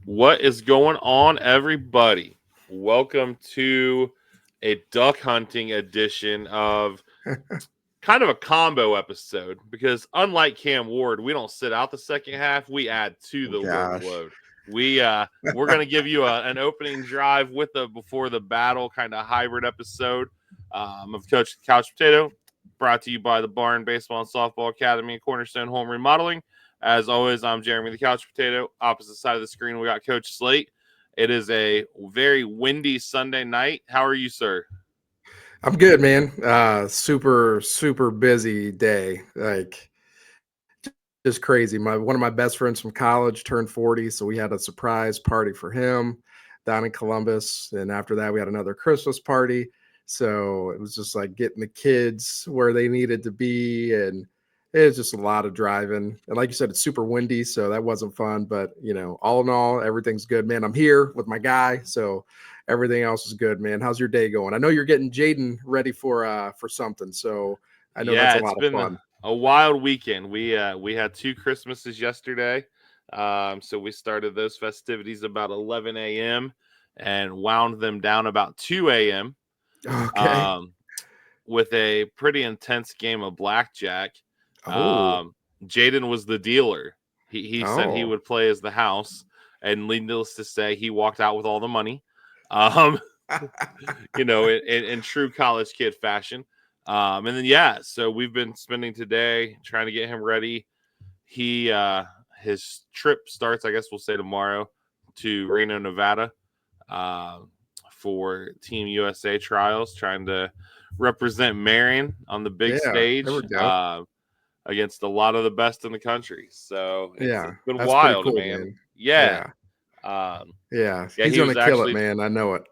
What is going on, everybody? Welcome to a duck hunting edition of kind of a combo episode because, unlike Cam Ward, we don't sit out the second half; we add to the Gosh. workload. We're going to give you an opening drive with a before the battle kind of hybrid episode of Coach Couch Potato, brought to you by the Barn Baseball and Softball Academy and Cornerstone Home Remodeling. As always, I'm Jeremy the Couch Potato. Opposite side of the screen, we got Coach Slate. It is a very windy Sunday night. How are you, sir? I'm good, man. Super busy day. Just crazy. One of my best friends from college turned 40, so we had a surprise party for him down in Columbus. And after that, we had another Christmas party. So it was just like getting the kids where they needed to be, and it was just a lot of driving. And like you said, it's super windy, so that wasn't fun. But all in all, everything's good, man. I'm here with my guy, so everything else is good, man. How's your day going? I know you're getting Jaden ready for something, so I know that's Yeah, a it's lot of been fun. a wild weekend. We had two Christmases yesterday, so we started those festivities about 11 a.m. and wound them down about 2 a.m. Okay. Um, with a pretty intense game of blackjack. Oh. Jaden was the dealer. He said he Oh. would play as the house, and needless to say, he walked out with all the money. Um, in true college kid fashion. And then so we've been spending today trying to get him ready. His trip starts, I guess we'll say tomorrow, to Reno, Nevada, uh, for Team USA trials, trying to represent Marion on the big Yeah, there stage we go. against a lot of the best in the country. So it's Yeah, been that's pretty wild, cool, man. man. Yeah. Yeah, Um, yeah. yeah, He's he gonna was kill it, actually man. I know it.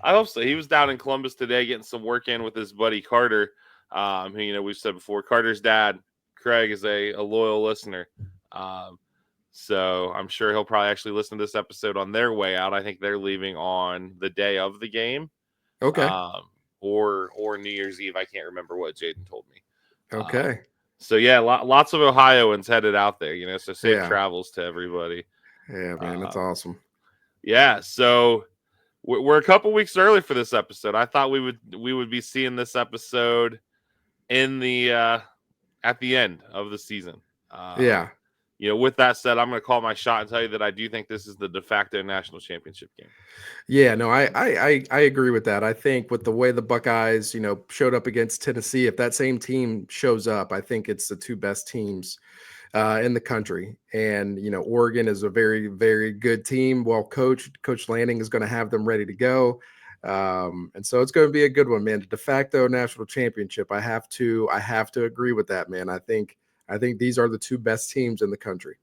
I hope so. He was down in Columbus today getting some work in with his buddy Carter. Who, we've said before, Carter's dad, Craig, is a loyal listener. Um, so I'm sure he'll probably actually listen to this episode on their way out. I think they're leaving on the day of the game, Okay. um, or New Year's Eve. I can't remember what Jaden told me. Um, Okay. so yeah, lots of Ohioans headed out there. So safe Yeah. travels to everybody. Yeah, man. That's Um, awesome. yeah, so we're a couple weeks early for this episode. I thought we would be seeing this episode in the at the end of the season. Um, Yeah. with that said, I'm going to call my shot and tell you that I do think this is the de facto national championship game. Yeah, no, I agree with that. I think with the way the Buckeyes, showed up against Tennessee, if that same team shows up, I think it's the two best teams in the country. And Oregon is a very, very good team, well coached. Coach Lanning is going to have them ready to go, and so it's going to be a good one, man. The de facto national championship. I have to agree with that, man. I think these are the two best teams in the country.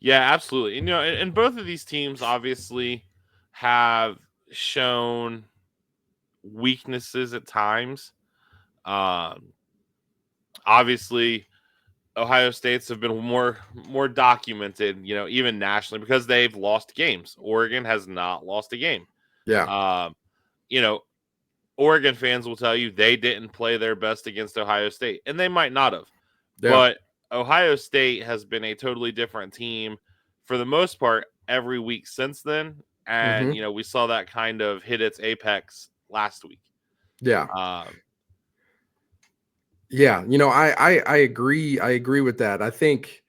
Yeah, absolutely. And both of these teams obviously have shown weaknesses at times. Um, Obviously, Ohio State's have been more documented, even nationally because they've lost games. Oregon has not lost a game. Yeah, Um, you know, Oregon fans will tell you they didn't play their best against Ohio State, and they might not have. yeah. But Ohio State has been a totally different team for the most part every week since then. And, Hmm. we saw that kind of hit its apex last week. Yeah. Um, Yeah, I agree. I agree with that. I think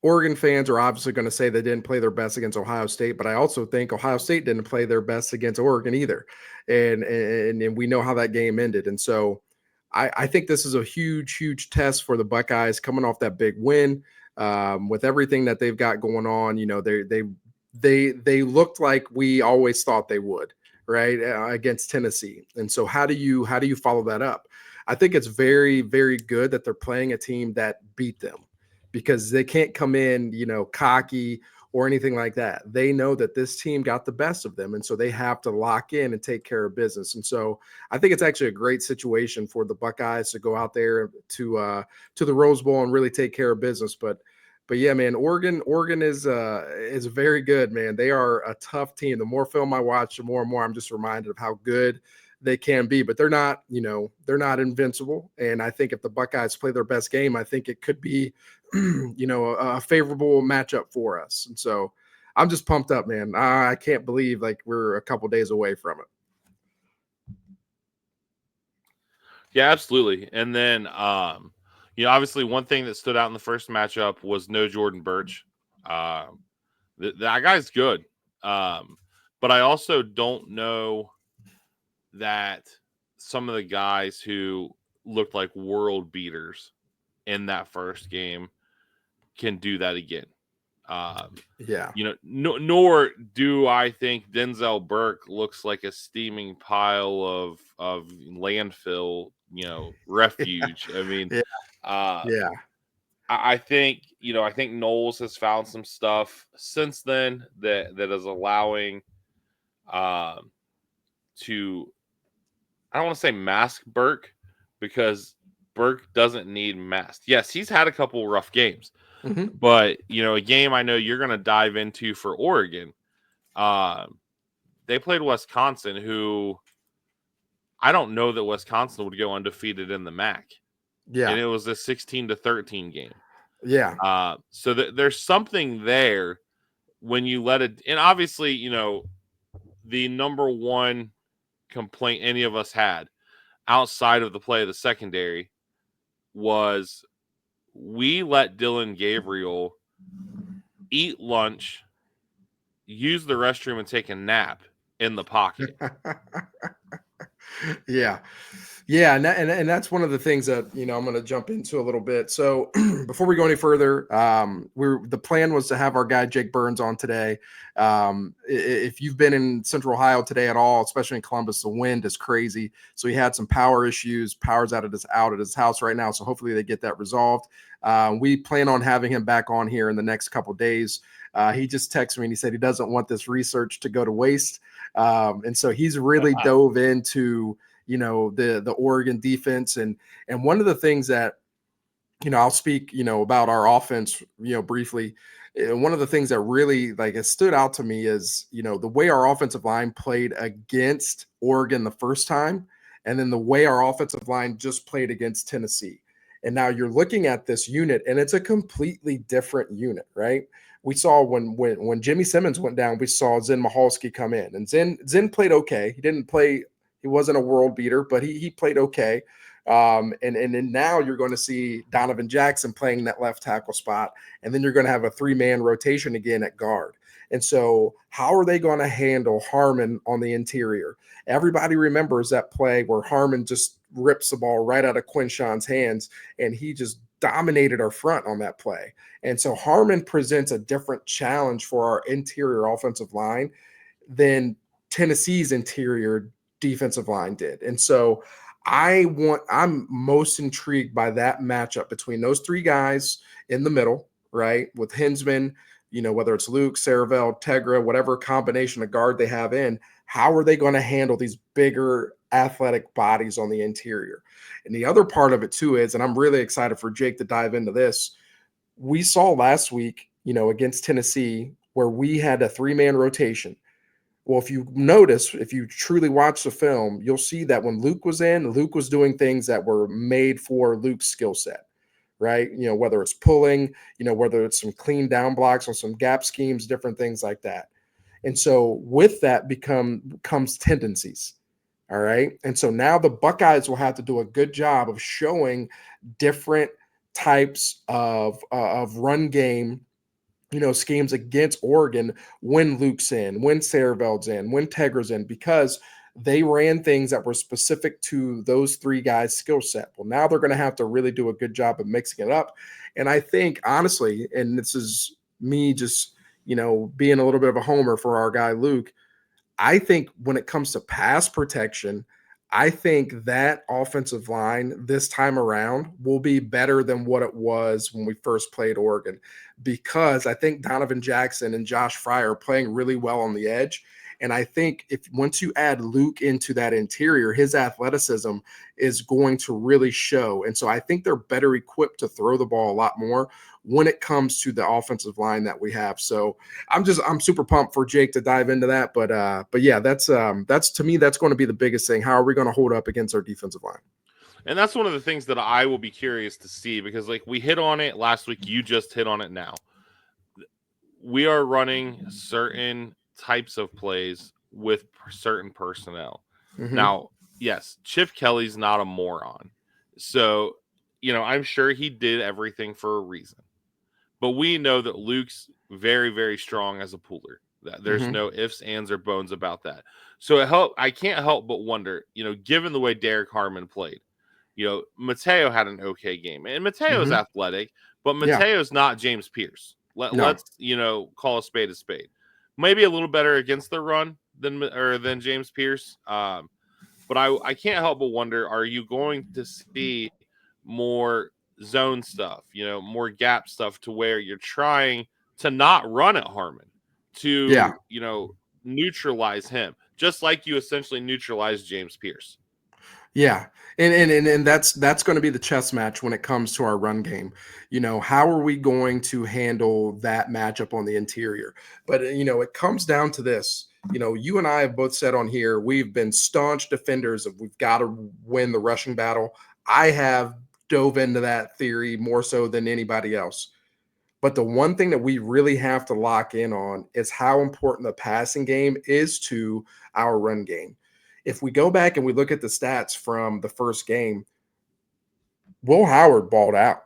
Oregon fans are obviously going to say they didn't play their best against Ohio State, but I also think Ohio State didn't play their best against Oregon either, and we know how that game ended. And so, I think this is a huge test for the Buckeyes coming off that big win, with everything that they've got going on. They looked like we always thought they would, right, against Tennessee. And so, how do you follow that up? I think it's very, very good that they're playing a team that beat them, because they can't come in, cocky or anything like that. They know that this team got the best of them. And so they have to lock in and take care of business. And so I think it's actually a great situation for the Buckeyes to go out there to the Rose Bowl and really take care of business. But yeah, man, Oregon is very good, man. They are a tough team. The more film I watch, the more and more I'm just reminded of how good they can be. But they're not invincible. And I think if the Buckeyes play their best game, I think it could be a favorable matchup for us. And so I'm just pumped up, man. I can't believe like we're a couple days away from it. Yeah, absolutely. And then, obviously one thing that stood out in the first matchup was no Jordan Birch. That guy's good. But I also don't know that some of the guys who looked like world beaters in that first game can do that again. Yeah. Nor do I think Denzel Burke looks like a steaming pile of landfill, refuge. I mean, Yeah. uh, Yeah. I think I think Knowles has found some stuff since then that is allowing to, I don't want to say mask Burke, because Burke doesn't need masked. Yes, he's had a couple rough games, Mm-hmm. but a game I know you're going to dive into for Oregon. They played Wisconsin, who I don't know that Wisconsin would go undefeated in the MAC, Yeah. and it was a 16-13 game. Yeah. So there's something there when you let it. And obviously, the number one complaint any of us had outside of the play of the secondary was we let Dylan Gabriel eat lunch, use the restroom, and take a nap in the pocket. Yeah. Yeah, and that's one of the things that I'm going to jump into a little bit. So before we go any further, the plan was to have our guy Jake Burns on today. If you've been in Central Ohio today at all, especially in Columbus, the wind is crazy. So he had some power issues. Power's out at his house right now. So hopefully they get that resolved. We plan on having him back on here in the next couple days. He just texted me and he said he doesn't want this research to go to waste. And so he's really dove into the Oregon defense, and one of the things that I'll speak about our offense briefly. One of the things that really like has stood out to me is the way our offensive line played against Oregon the first time, and then the way our offensive line just played against Tennessee. And now you're looking at this unit, and it's a completely different unit, right? We saw when Jimmy Simmons went down, we saw Zen Mahalski come in, and Zen played okay. He didn't play. He wasn't a world beater, but he played okay. And then now you're going to see Donovan Jackson playing that left tackle spot, and then you're going to have a 3-man rotation again at guard. And so, how are they going to handle Harmon on the interior? Everybody remembers that play where Harmon just rips the ball right out of Quinshawn's hands, and he just dominated our front on that play. And so Harmon presents a different challenge for our interior offensive line than Tennessee's interior defensive line did. And so I'm most intrigued by that matchup between those three guys in the middle, right? With Hinsman, whether it's Luke, Saravel, Tegra, whatever combination of guard they have in, how are they going to handle these bigger athletic bodies on the interior? And the other part of it too is, and I'm really excited for Jake to dive into this, we saw last week, against Tennessee, where we had a 3-man rotation. Well, if you notice, if you truly watch the film, you'll see that when Luke was in, Luke was doing things that were made for Luke's skill set, right? Whether it's pulling, whether it's some clean down blocks on some gap schemes, different things like that. And so with that comes tendencies. All right. And so now the Buckeyes will have to do a good job of showing different types of run game schemes against Oregon when Luke's in, when Saraveld's in, when Tegra's in, because they ran things that were specific to those three guys' skill set. Well, now they're going to have to really do a good job of mixing it up. And I think, honestly, and this is me just, being a little bit of a homer for our guy, Luke, I think when it comes to pass protection, I think that offensive line this time around will be better than what it was when we first played Oregon, because I think Donovan Jackson and Josh Fry are playing really well on the edge. And I think if once you add Luke into that interior, his athleticism is going to really show. And so I think they're better equipped to throw the ball a lot more when it comes to the offensive line that we have. So I'm super pumped for Jake to dive into that. But yeah, that's to me, that's going to be the biggest thing. How are we going to hold up against our defensive line? And that's one of the things that I will be curious to see, because like we hit on it last week, you just hit on it now. we are running certain types of plays with certain personnel. Hmm. Now, yes, Chip Kelly's not a moron. So, I'm sure he did everything for a reason. But we know that Luke's very, very strong as a pooler. That there's Hmm. no ifs, ands, or bones about that. So I can't help but wonder, given the way Derek Harmon played, Mateo had an okay game. And Mateo's Hmm. athletic, but Yeah. Mateo's not James Pierce. No. Let's, call a spade a spade. Maybe a little better against the run than James Pierce. But I can't help but wonder, are you going to see more zone stuff, more gap stuff to where you're trying to not run at Harmon Yeah. to, neutralize him, just like you essentially neutralized James Pierce. Yeah. And that's going to be the chess match when it comes to our run game. How are we going to handle that matchup on the interior? But it comes down to this. You and I have both said on here we've been staunch defenders of we've got to win the rushing battle. I have dove into that theory more so than anybody else. But the one thing that we really have to lock in on is how important the passing game is to our run game. If we go back and we look at the stats from the first game, Will Howard balled out.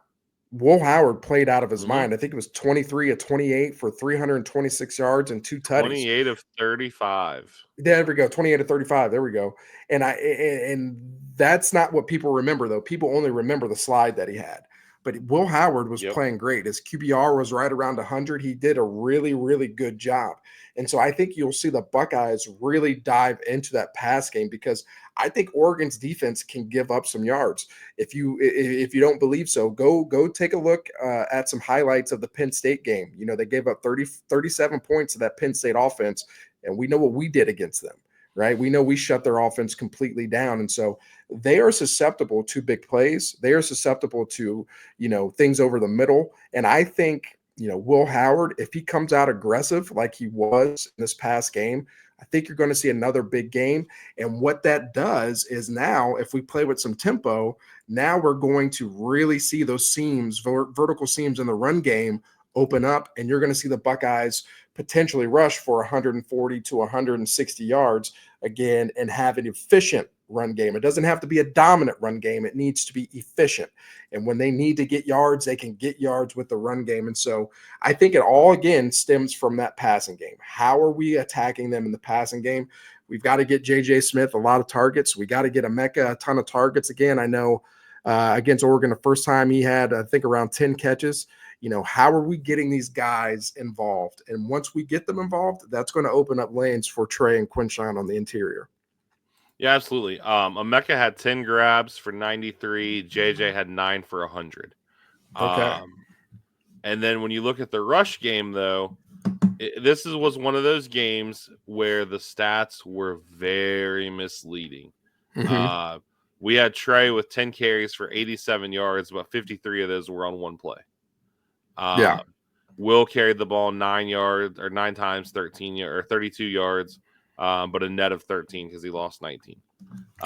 Will Howard played out of his Mm-hmm. mind. I think it was 23 of 28 for 326 yards and 2 tutties. 28 of 35. There we go. 28 to 35. There we go. And that's not what people remember, though. People only remember the slide that he had. But Will Howard was Yep. playing great. His QBR was right around 100. He did a really, really good job. And so I think you'll see the Buckeyes really dive into that pass game because I think Oregon's defense can give up some yards. If you don't believe so, go take a look at some highlights of the Penn State game. They gave up 37 points to that Penn State offense, and we know what we did against them, right? We know we shut their offense completely down. And so they are susceptible to big plays. They are susceptible to, things over the middle. And I think, Will Howard, if he comes out aggressive like he was in this past game, I think you're going to see another big game. And what that does is now, if we play with some tempo, now we're going to really see those seams, vertical seams in the run game open up, and you're going to see the Buckeyes potentially rush for 140 to 160 yards again and have an efficient run game. It doesn't have to be a dominant run game. It needs to be efficient. And when they need to get yards, they can get yards with the run game. And so I think it all, again, stems from that passing game. How are we attacking them in the passing game? We've got to get J.J. Smith a lot of targets. We got to get Emeka a ton of targets. Again, I know against Oregon the first time he had, I think, around 10 catches. How are we getting these guys involved? And once we get them involved, that's going to open up lanes for Trey and Quinshon on the interior. Yeah, absolutely. Emeka had 10 grabs for 93. JJ had 9 for 100. Okay. And then when you look at the rush game, though, was one of those games where the stats were very misleading. Mm-hmm. We had Trey with 10 carries for 87 yards, but 53 of those were on one play. Yeah. Will carried the ball 9 times, 32 yards, but a net of 13 because he lost 19.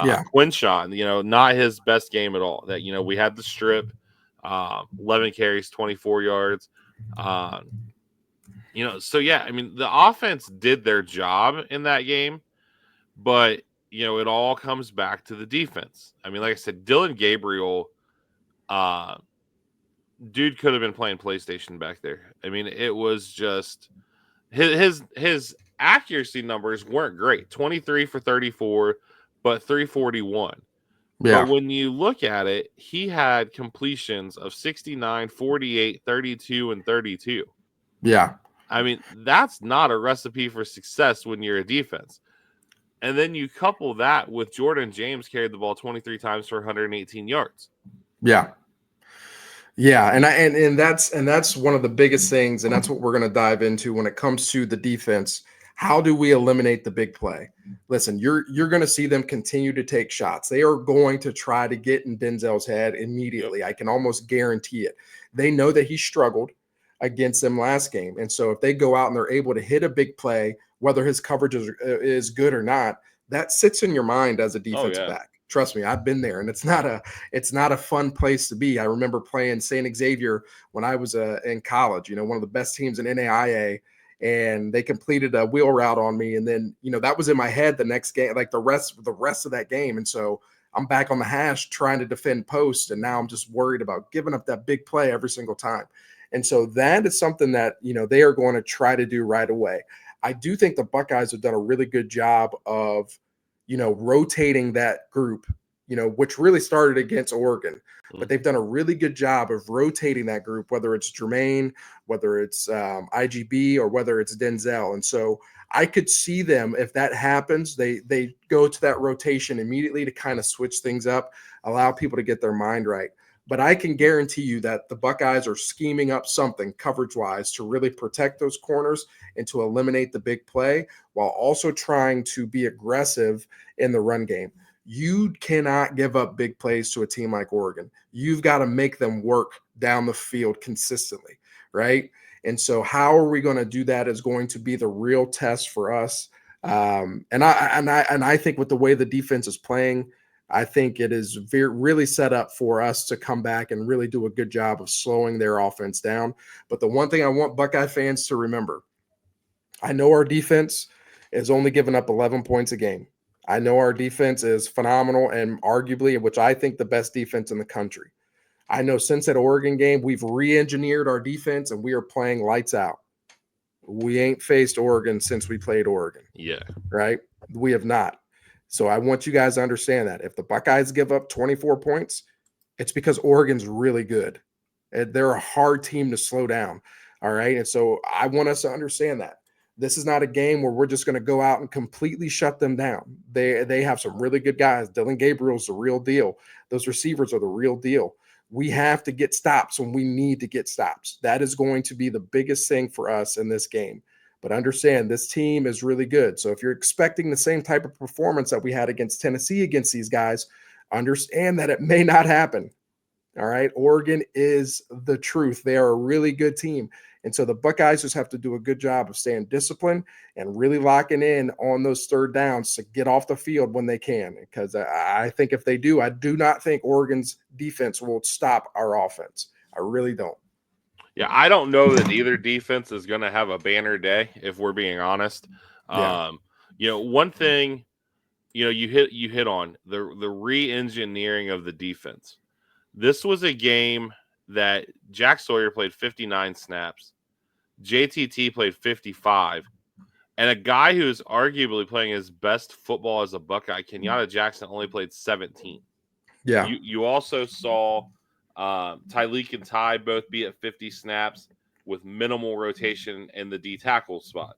Yeah. Quinshon, not his best game at all. That we had the strip, 11 carries, 24 yards. So yeah, I mean the offense did their job in that game, but it all comes back to the defense. I mean, like I said, Dylan Gabriel, dude could have been playing PlayStation back there. I mean, it was just his accuracy numbers weren't great. 23 for 34, but 341. But Yeah. when you look at it, he had completions of 69, 48, 32, and 32. Yeah. I mean, that's not a recipe for success when you're a defense. And then you couple that with Jordan James carried the ball 23 times for 118 yards. Yeah. Yeah, and that's one of the biggest things, and that's what we're going to dive into when it comes to the defense. How do we eliminate the big play? Listen, you're going to see them continue to take shots. They are going to try to get in Denzel's head immediately. Yep. I can almost guarantee it. They know that he struggled against them last game, and so if they go out and they're able to hit a big play, whether his coverage is good or not, that sits in your mind as a Oh defensive yeah. back. Trust me, I've been there, and it's not a fun place to be. I remember playing St. Xavier when I was in college. One of the best teams in NAIA, and they completed a wheel route on me, and then that was in my head the next game, like the rest of that game, and so I'm back on the hash trying to defend post, and now I'm just worried about giving up that big play every single time. And so that is something that they are going to try to do right away. I do think the Buckeyes have done a really good job of rotating that group, which really started against Oregon. But they've done a really good job of rotating that group, whether it's Jermaine, whether it's IGB, or whether it's Denzel. And so I could see them, if that happens, they go to that rotation immediately to kind of switch things up, allow people to get their mind right. But I can guarantee you that the Buckeyes are scheming up something coverage-wise to really protect those corners and to eliminate the big play, while also trying to be aggressive in the run game. You cannot give up big plays to a team like Oregon. You've got to make them work down the field consistently, right? And so how are we going to do that is going to be the real test for us. And I think with the way the defense is playing, I think it is really set up for us to come back and really do a good job of slowing their offense down. But the one thing I want Buckeye fans to remember, I know our defense is only giving up 11 points a game. I know our defense is phenomenal and arguably, which I think, the best defense in the country. I know since that Oregon game, we've re-engineered our defense and we are playing lights out. We ain't faced Oregon since we played Oregon. Yeah. Right? We have not. So I want you guys to understand that if the Buckeyes give up 24 points, it's because Oregon's really good. They're a hard team to slow down. All right. And so I want us to understand that. This is not a game where we're just going to go out and completely shut them down. They have some really good guys. Dylan Gabriel's the real deal. Those receivers are the real deal. We have to get stops when we need to get stops. That is going to be the biggest thing for us in this game. But understand, this team is really good. So if you're expecting the same type of performance that we had against Tennessee against these guys, understand that it may not happen. All right. Oregon is the truth. They are a really good team. And so the Buckeyes just have to do a good job of staying disciplined and really locking in on those third downs to get off the field when they can. Because I think if they do, I do not think Oregon's defense will stop our offense. I really don't. Yeah, I don't know that either defense is going to have a banner day, if we're being honest. Yeah. One thing, you hit on the re-engineering of the defense. This was a game that Jack Sawyer played 59 snaps, JTT played 55, and a guy who is arguably playing his best football as a Buckeye, Kenyatta Jackson, only played 17. Yeah. You also saw Tyleek and Ty both be at 50 snaps with minimal rotation in the D tackle spot.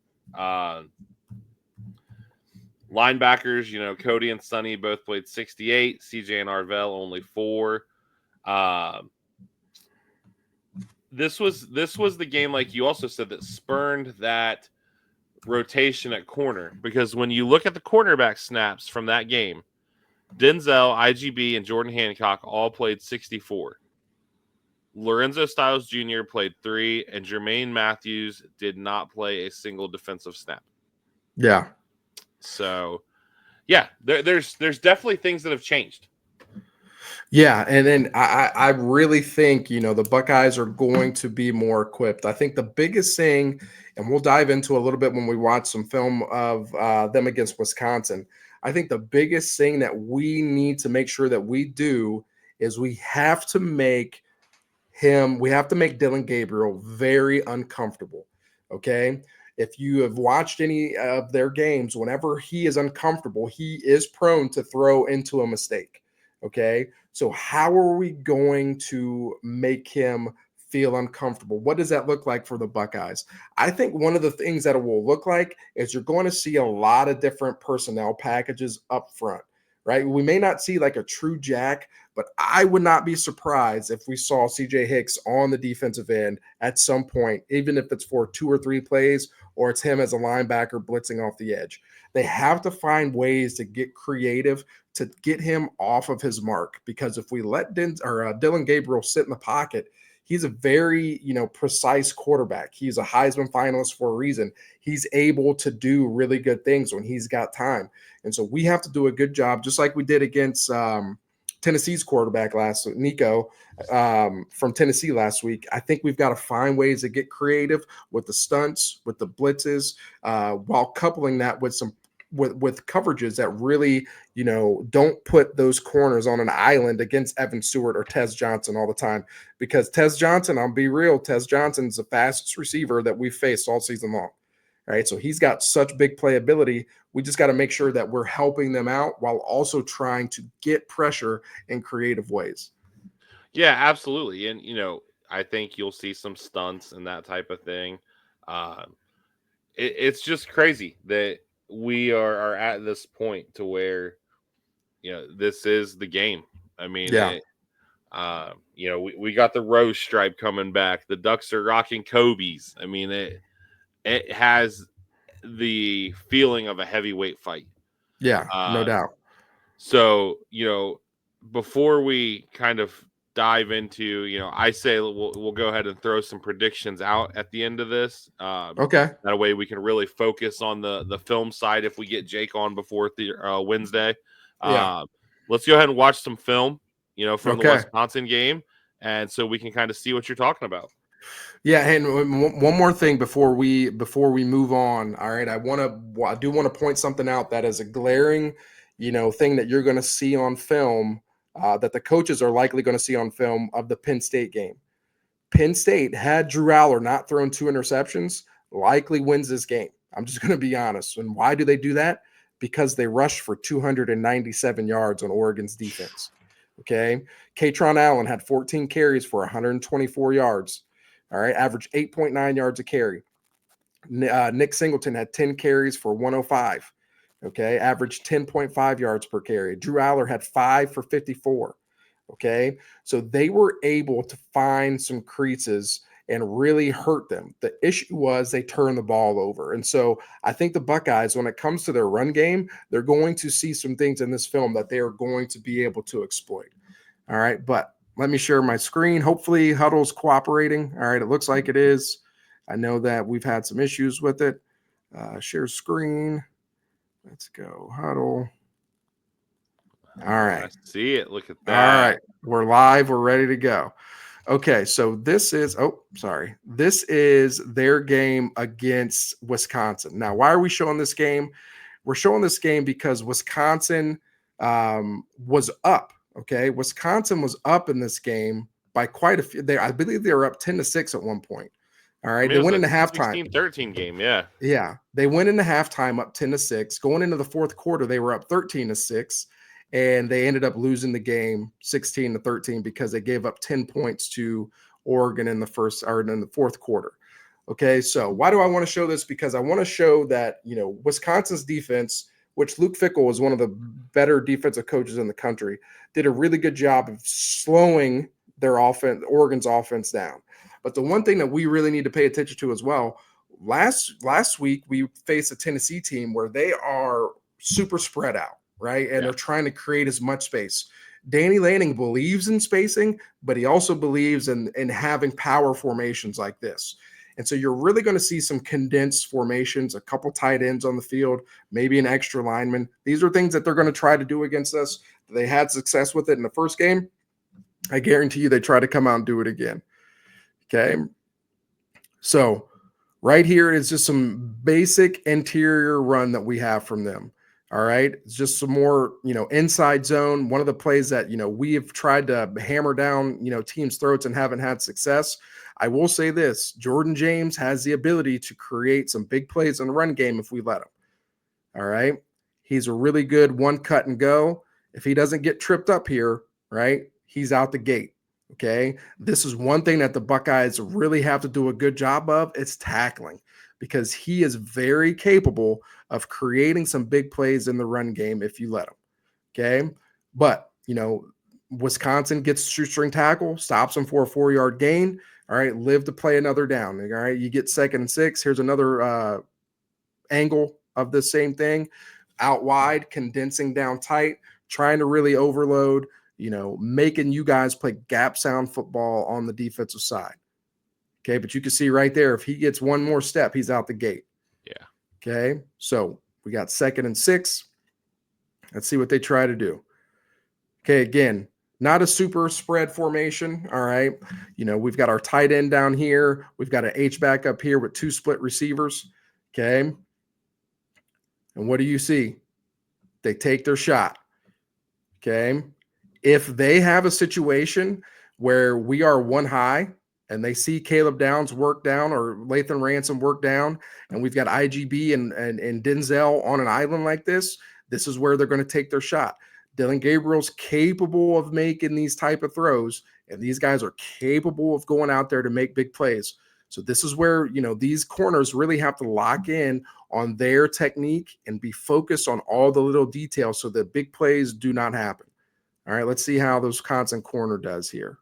Linebackers, Cody and Sonny both played 68. CJ and Arvell only 4. This was the game, like you also said, that spurned that rotation at corner, because when you look at the cornerback snaps from that game, Denzel, IGB, and Jordan Hancock all played 64. Lorenzo Styles Jr. played 3, and Jermaine Matthews did not play a single defensive snap. Yeah. So, yeah, there's definitely things that have changed. Yeah, and then I really think, the Buckeyes are going to be more equipped. I think the biggest thing, and we'll dive into a little bit when we watch some film of them against Wisconsin, I think the biggest thing that we need to make sure that we do is we have to make Dylan Gabriel very uncomfortable, okay? If you have watched any of their games, whenever he is uncomfortable, he is prone to throw into a mistake, okay? So how are we going to make him feel uncomfortable? What does that look like for the Buckeyes? I think one of the things that it will look like is you're going to see a lot of different personnel packages up front, right? We may not see like a true jack, but I would not be surprised if we saw CJ Hicks on the defensive end at some point, even if it's for 2 or 3 plays, or it's him as a linebacker blitzing off the edge. They have to find ways to get creative to get him off of his mark, because if we let Dylan Gabriel sit in the pocket, He's a very, precise quarterback. He's a Heisman finalist for a reason. He's able to do really good things when he's got time. And so we have to do a good job, just like we did against Tennessee's quarterback last week, Nico, from Tennessee last week. I think we've got to find ways to get creative with the stunts, with the blitzes, while coupling that with some with coverages that really, don't put those corners on an island against Evan Stewart or Tez Johnson all the time. Because Tez Johnson, I'll be real, Tez Johnson's the fastest receiver that we've faced all season long. Right. So he's got such big playability. We just got to make sure that we're helping them out while also trying to get pressure in creative ways. Yeah, absolutely. And I think you'll see some stunts and that type of thing. Um, it's just crazy that we are at this point to where this is the game. I mean, Yeah. we got the rose stripe coming back. The Ducks are rocking Kobe's. I mean, it has the feeling of a heavyweight fight. Yeah, no Uh, doubt. so before we kind of dive into, I say we'll go ahead and throw some predictions out at the end of this. Okay. That way we can really focus on the film side if we get Jake on before Wednesday. Yeah. Let's go ahead and watch some film, from the Okay. Wisconsin game, and so we can kind of see what you're talking about. Yeah, and one more thing before we move on. All right, I do want to point something out that is a glaring, thing that you're going to see on film, that the coaches are likely going to see on film of the Penn State game. Penn State, had Drew Aller not thrown 2 interceptions, likely wins this game. I'm just going to be honest. And why do they do that? Because they rushed for 297 yards on Oregon's defense. Okay. Katron Allen had 14 carries for 124 yards. All right. Average 8.9 yards a carry. Nick Singleton had 10 carries for 105. Okay. Average 10.5 yards per carry. Drew Aller had 5 for 54. Okay. So they were able to find some creases and really hurt them. The issue was they turned the ball over. And so I think the Buckeyes, when it comes to their run game, they're going to see some things in this film that they are going to be able to exploit. All right. But let me share my screen. Hopefully Huddle's cooperating. All right. It looks like it is. I know that we've had some issues with it. Share screen. Let's go. Huddle. All right. I see it. Look at All that. right. We're live. We're ready to go. Okay. So this is their game against Wisconsin. Now, why are we showing this game? We're showing this game because Wisconsin was up. Okay. Wisconsin was up in this game by quite a few. I believe they were up 10-6 at one point. All right. I mean, They it was went a into halftime. 16-13 game. Yeah. Yeah. They went into halftime up 10-6. Going into the fourth quarter, they were up 13-6. And they ended up losing the game 16-13 because they gave up 10 points to Oregon in the fourth quarter. Okay, so why do I want to show this? Because I want to show that, Wisconsin's defense, which Luke Fickell is one of the better defensive coaches in the country, did a really good job of slowing their offense, Oregon's offense down. But the one thing that we really need to pay attention to as well, last week we faced a Tennessee team where they are super spread out. Right. And they're trying to create as much space. Danny Lanning believes in spacing, but he also believes in having power formations like this. And so you're really going to see some condensed formations, a couple tight ends on the field, maybe an extra lineman. These are things that they're going to try to do against us. They had success with it in the first game. I guarantee you they try to come out and do it again. Okay. So right here is just some basic interior run that we have from them. All right. It's just some more, inside zone. One of the plays that, we have tried to hammer down, teams' throats and haven't had success. I will say this, Jordan James has the ability to create some big plays in the run game if we let him. All right. He's a really good one cut and go. If he doesn't get tripped up here, right, he's out the gate. Okay. This is one thing that the Buckeyes really have to do a good job of. It's tackling, because he is very capable of creating some big plays in the run game if you let him. Okay. But, Wisconsin gets shoestring tackle, stops him for a 4-yard gain. All right. Live to play another down. All right. You get 2nd and 6. Here's another angle of the same thing. Out wide, condensing down tight, trying to really overload. making you guys play gap sound football on the defensive side. Okay, but you can see right there, if he gets one more step, he's out the gate. Yeah. Okay, so we got 2nd and 6. Let's see what they try to do. Okay, again, not a super spread formation. All right, we've got our tight end down here. We've got an H-back up here with 2 split receivers. Okay, and what do you see? They take their shot. Okay, if they have a situation where we are one high and they see Caleb Downs work down or Lathan Ransom work down, and we've got IGB and Denzel on an island like this is where they're going to take their shot. Dylan Gabriel's capable of making these type of throws, and these guys are capable of going out there to make big plays. So this is where, these corners really have to lock in on their technique and be focused on all the little details so that big plays do not happen. All right, let's see how the Wisconsin corner does here.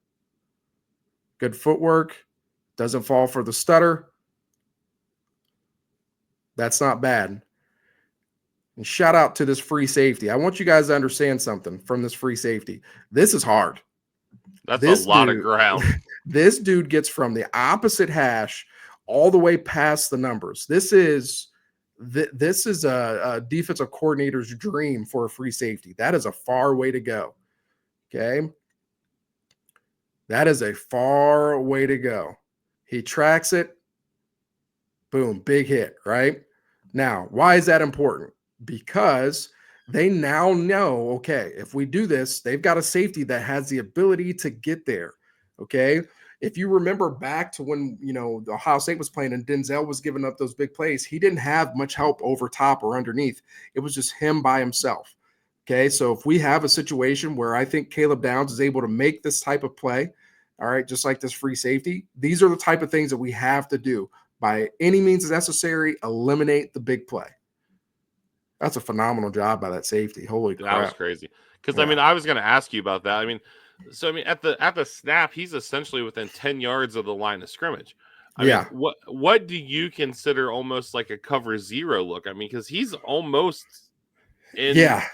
Good footwork. Doesn't fall for the stutter. That's not bad. And shout out to this free safety. I want you guys to understand something from this free safety. This is hard. That's a lot of ground. This dude gets from the opposite hash all the way past the numbers. This is a defensive coordinator's dream for a free safety. That is a far way to go. Okay. That is a far way to go. He tracks it. Boom, big hit, right? Now, why is that important? Because they now know, okay, if we do this, they've got a safety that has the ability to get there. Okay. If you remember back to when, the Ohio State was playing and Denzel was giving up those big plays, he didn't have much help over top or underneath. It was just him by himself. Okay. So if we have a situation where I think Caleb Downs is able to make this type of play, all right, just like this free safety, these are the type of things that we have to do. By any means necessary, eliminate the big play. That's a phenomenal job by that safety. Holy crap. That was crazy. Because, I was going to ask you about that. At the snap, he's essentially within 10 yards of the line of scrimmage. I mean, what do you consider almost like a cover 0 look? Because he's almost in. Yeah.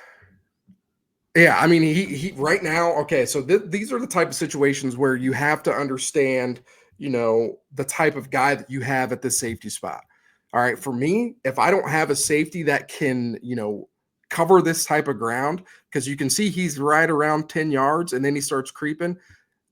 He right now. Okay, so these are the type of situations where you have to understand, the type of guy that you have at the safety spot. All right, for me, if I don't have a safety that can, cover this type of ground, because you can see he's right around 10 yards and then he starts creeping.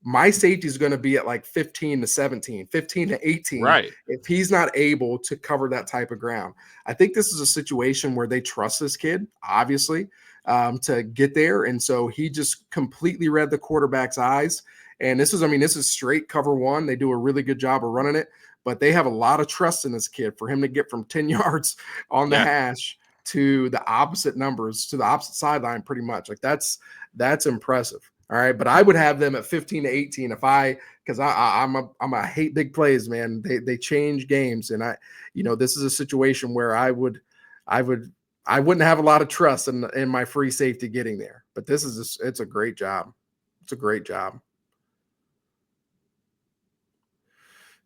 My safety is going to be at like 15 to 17, 15 to 18. Right. If he's not able to cover that type of ground. I think this is a situation where they trust this kid, obviously, to get there. And so he just completely read the quarterback's eyes. And this is straight cover 1. They do a really good job of running it, but they have a lot of trust in this kid for him to get from 10 yards on the hash to the opposite numbers, to the opposite sideline, pretty much. Like that's impressive. All right. But I would have them at 15 to 18 because I'm a hate big plays, man. They change games. And this is a situation where I wouldn't have a lot of trust in my free safety getting there, but it's a great job. It's a great job.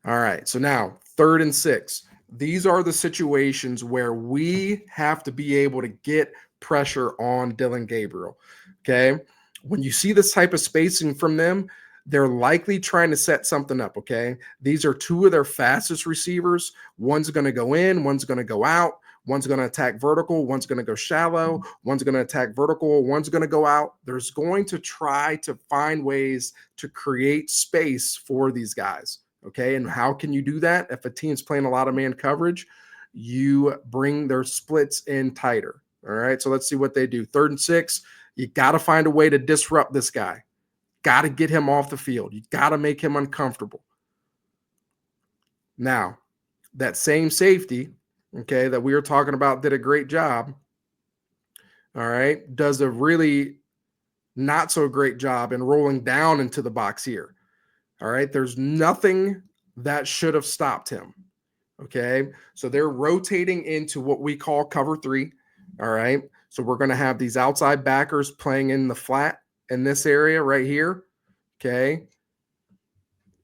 All right. So now 3rd and 6. These are the situations where we have to be able to get pressure on Dylan Gabriel. Okay. When you see this type of spacing from them, they're likely trying to set something up. Okay. These are 2 of their fastest receivers. One's going to go in, one's going to go out. One's going to attack vertical. One's going to go shallow. One's going to attack vertical. One's going to go out. There's going to try to find ways to create space for these guys. Okay. And how can you do that? If a team's playing a lot of man coverage, you bring their splits in tighter. All right. So let's see what they do. 3rd and 6. You got to find a way to disrupt this guy. Got to get him off the field. You got to make him uncomfortable. Now, that same safety, okay, that we were talking about did a great job. All right. Does a really not so great job in rolling down into the box here. All right. There's nothing that should have stopped him. Okay. So they're rotating into what we call cover 3. All right. So we're going to have these outside backers playing in the flat in this area right here. Okay.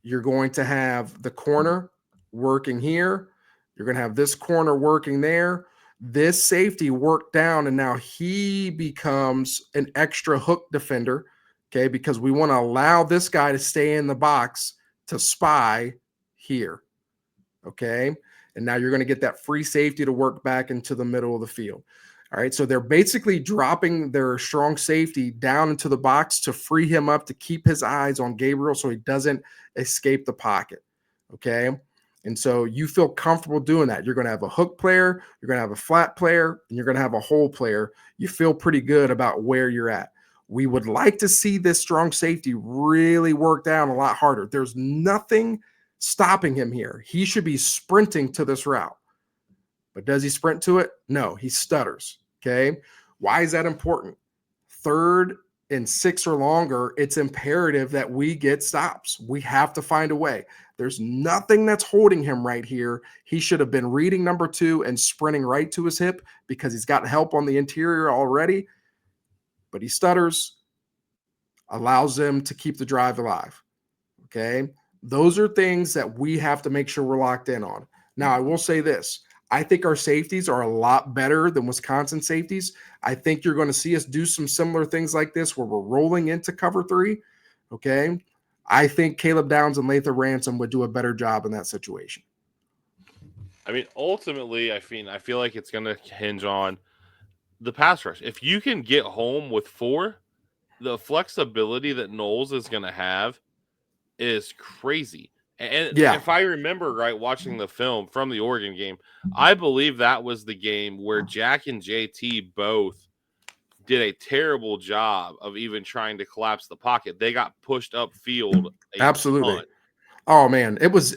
You're going to have the corner working here. You're going to have this corner working there. This safety worked down, and now he becomes an extra hook defender. Okay, because we want to allow this guy to stay in the box to spy here. Okay, and now you're going to get that free safety to work back into the middle of the field. All right, so they're basically dropping their strong safety down into the box to free him up to keep his eyes on Gabriel so he doesn't escape the pocket. Okay, and so you feel comfortable doing that. You're going to have a hook player, you're going to have a flat player, and you're going to have a hole player. You feel pretty good about where you're at. We would like to see this strong safety really work down a lot harder. There's nothing stopping him here. He should be sprinting to this route. But does he sprint to it? No, he stutters. Okay. Why is that important? 3rd and 6 or longer, it's imperative that we get stops. We have to find a way. There's nothing that's holding him right here. He should have been reading number 2 and sprinting right to his hip because he's got help on the interior already. But he stutters, allows them to keep the drive alive. Okay. Those are things that we have to make sure we're locked in on. Now, I will say this. I think our safeties are a lot better than Wisconsin safeties. I think you're going to see us do some similar things like this where we're rolling into cover 3. Okay. I think Caleb Downs and Lathan Ransom would do a better job in that situation. I mean, ultimately, I feel like it's going to hinge on the pass rush. If you can get home with 4, the flexibility that Knowles is going to have is crazy. And Yeah, if I remember right, watching the film from the Oregon game, I believe that was the game where Jack and JT both did a terrible job of even trying to collapse the pocket. They got pushed upfield a absolutely. ton. Oh man, it was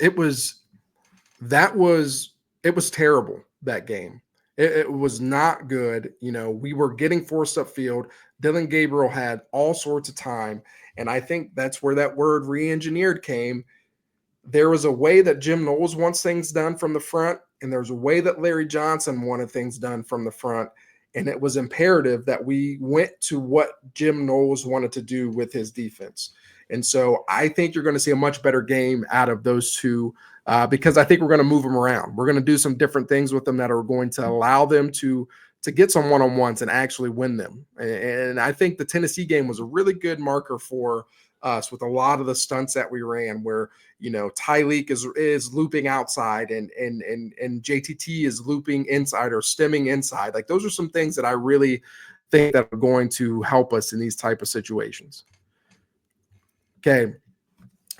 terrible, that game. It was not good. You know, we were getting forced upfield. Dylan Gabriel had all sorts of time. And I think that's where that word re-engineered came. There was a way that Jim Knowles wants things done from the front, and there's a way that Larry Johnson wanted things done from the front. And it was imperative that we went to what Jim Knowles wanted to do with his defense. And so I think you're going to see a much better game out of those two because I think we're going to move them around. We're going to do some different things with them that are going to allow them to get some one-on-ones and actually win them. And I think the Tennessee game was a really good marker for us with a lot of the stunts that we ran where, you know, Tyleek is looping outside and JTT is looping inside or stemming inside. Like those are some things that I really think that are going to help us in these type of situations. Okay.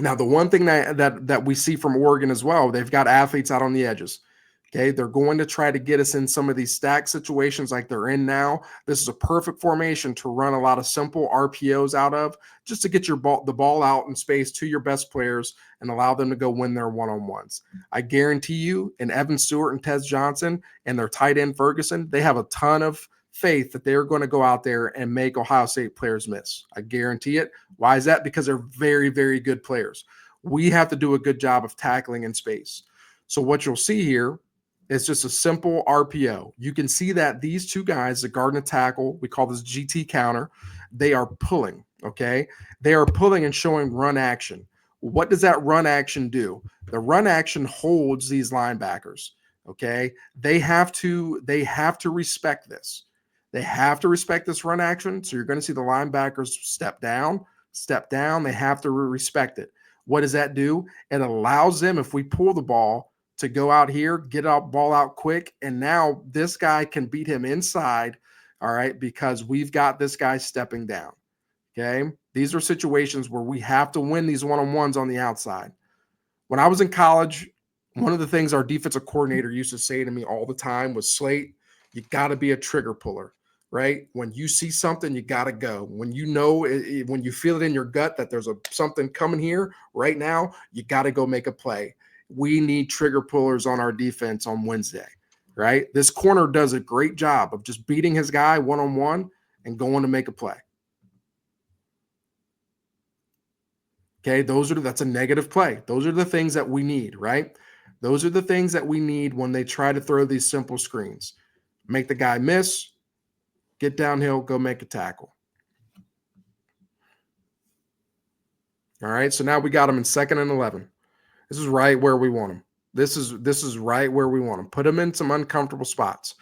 Now, the one thing that we see from Oregon as well, they've got athletes out on the edges. Okay, they're going to try to get us in some of these stack situations like they're in now. This is a perfect formation to run a lot of simple RPOs out of, just to get the ball out in space to your best players and allow them to go win their one-on-ones. I guarantee you, in Evan Stewart and Tez Johnson and their tight end Ferguson, they have a ton of faith that they're going to go out there and make Ohio State players miss. I guarantee it. Why is that? Because they're very, very good players. We have to do a good job of tackling in space. So what you'll see here, it's just a simple RPO. You can see that these two guys, the guard and the tackle, we call this GT counter, they are pulling, okay? They are pulling and showing run action. What does that run action do? The run action holds these linebackers, okay? They have to respect this. They have to respect this run action. So you're going to see the linebackers step down. They have to respect it. What does that do? It allows them, if we pull the ball, to go out here, get a ball out quick, and now this guy can beat him inside, all right, because we've got this guy stepping down, okay? These are situations where we have to win these one-on-ones on the outside. When I was in college, one of the things our defensive coordinator used to say to me all the time was, Slate, you got to be a trigger puller, right? When you see something, you got to go. When you know, when you feel it in your gut that there's something coming here right now, you got to go make a play. We need trigger pullers on our defense on Wednesday, right? This corner does a great job of just beating his guy one-on-one and going to make a play. Okay, that's a negative play. Those are the things that we need, right? Those are the things that we need when they try to throw these simple screens. Make the guy miss, get downhill, go make a tackle. All right, so now we got him in 2nd and 11. This is right where we want him. This is right where we want him. Put him in some uncomfortable spots.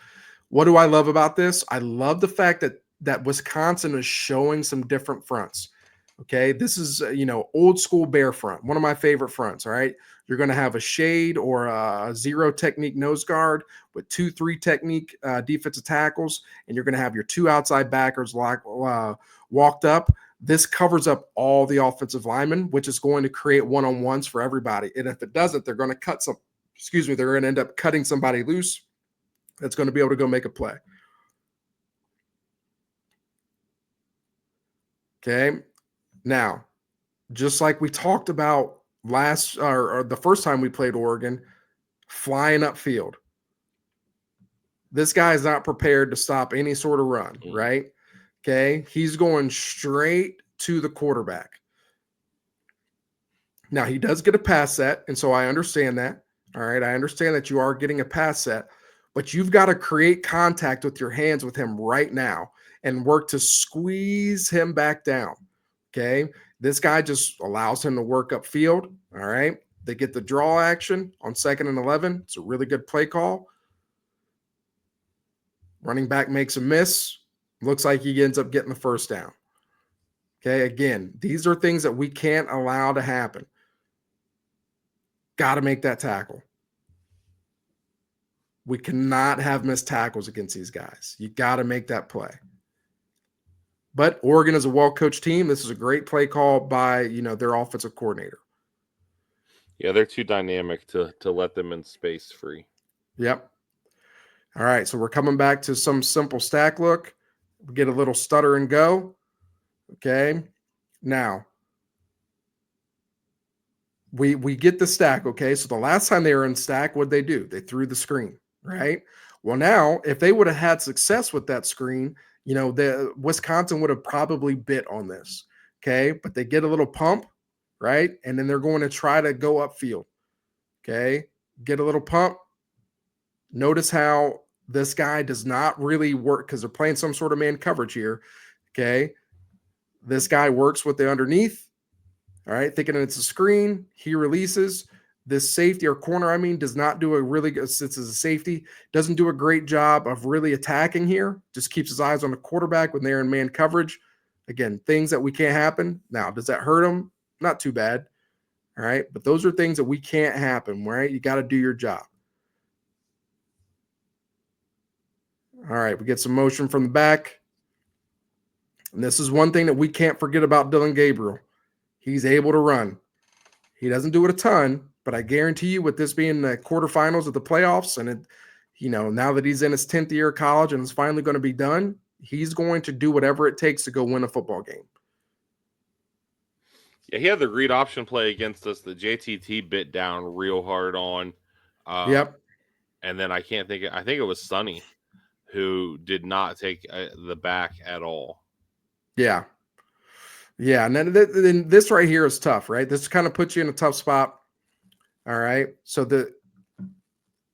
What do I love about this? I love the fact that Wisconsin is showing some different fronts. Okay, this is old school bear front, one of my favorite fronts. All right, you're going to have a shade or a zero technique nose guard with 2-3 technique defensive tackles, and you're going to have your 2 outside backers walked up. This covers up all the offensive linemen, which is going to create one-on-ones for everybody. And if it doesn't, they're going to cut some. They're going to end up cutting somebody loose that's going to be able to go make a play. Okay, now, just like we talked about last or the first time we played Oregon, flying upfield. This guy is not prepared to stop any sort of run, right? Okay, he's going straight to the quarterback. Now, he does get a pass set, and so I understand that. All right, I understand that you are getting a pass set, but you've got to create contact with your hands with him right now and work to squeeze him back down. Okay, this guy just allows him to work upfield. All right, they get the draw action on 2nd and 11. It's a really good play call. Running back makes a miss. Looks like he ends up getting the first down. Okay, again, these are things that we can't allow to happen. Got to make that tackle. We cannot have missed tackles against these guys. You got to make that play. But Oregon is a well-coached team. This is a great play call by, their offensive coordinator. Yeah, they're too dynamic to let them in space free. Yep. All right, so we're coming back to some simple stack look. We get a little stutter and go. Okay. Now, we get the stack, okay? So the last time they were in stack, what'd they do? They threw the screen, right? Well, now, if they would have had success with that screen, the Wisconsin would have probably bit on this, okay? But they get a little pump, right? And then they're going to try to go upfield, okay? Get a little pump. Notice how this guy does not really work because they're playing some sort of man coverage here, okay? This guy works with the underneath. All right, thinking it's a screen, he releases. This safety or corner, does not do a really good, since it's a safety, doesn't do a great job of really attacking here. Just keeps his eyes on the quarterback when they're in man coverage. Again, things that we can't happen. Now, does that hurt him? Not too bad. All right, but those are things that we can't happen, right? You got to do your job. All right, we get some motion from the back. And this is one thing that we can't forget about Dylan Gabriel. He's able to run. He doesn't do it a ton, but I guarantee you with this being the quarterfinals of the playoffs and now that he's in his 10th year of college and it's finally going to be done, he's going to do whatever it takes to go win a football game. Yeah, he had the read option play against us. The JTT bit down real hard on. Yep. And then I think it was Sonny who did not take the back at all. Yeah. Yeah, and then this right here is tough, right? This kind of puts you in a tough spot. All right, so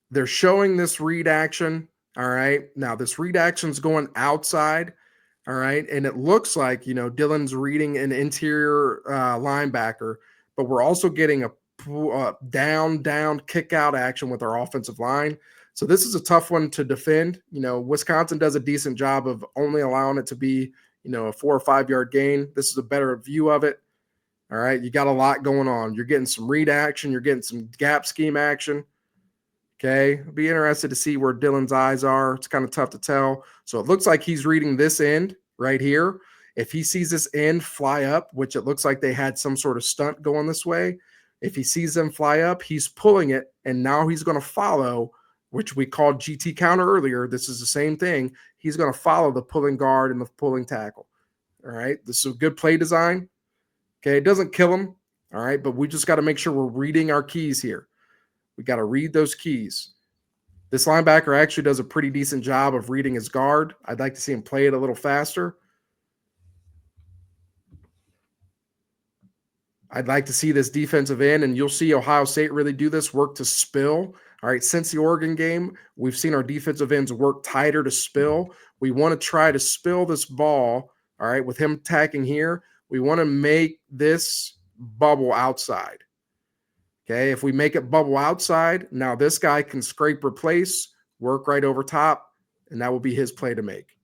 they're showing this read action. All right, now this read action's going outside. All right, and it looks like Dylan's reading an interior linebacker, but we're also getting a down kick out action with our offensive line. So this is a tough one to defend. Wisconsin does a decent job of only allowing it to be a 4 or 5 yard gain. This is a better view of it. All right. You got a lot going on. You're getting some read action. You're getting some gap scheme action. Okay. I'll be interested to see where Dylan's eyes are. It's kind of tough to tell. So it looks like he's reading this end right here. If he sees this end fly up, which it looks like they had some sort of stunt going this way, if he sees them fly up, he's pulling it. And now he's going to follow, which we called GT counter earlier. This is the same thing. He's going to follow the pulling guard and the pulling tackle. All right. This is a good play design. Okay. It doesn't kill him. All right. But we just got to make sure we're reading our keys here. We got to read those keys. This linebacker actually does a pretty decent job of reading his guard. I'd like to see him play it a little faster. I'd like to see this defensive end, and you'll see Ohio State really do this, work to spill. All right, since the Oregon game, we've seen our defensive ends work tighter to spill. We want to try to spill this ball, all right, with him attacking here. We want to make this bubble outside. Okay, if we make it bubble outside, now this guy can scrape replace, work right over top, and that will be his play to make.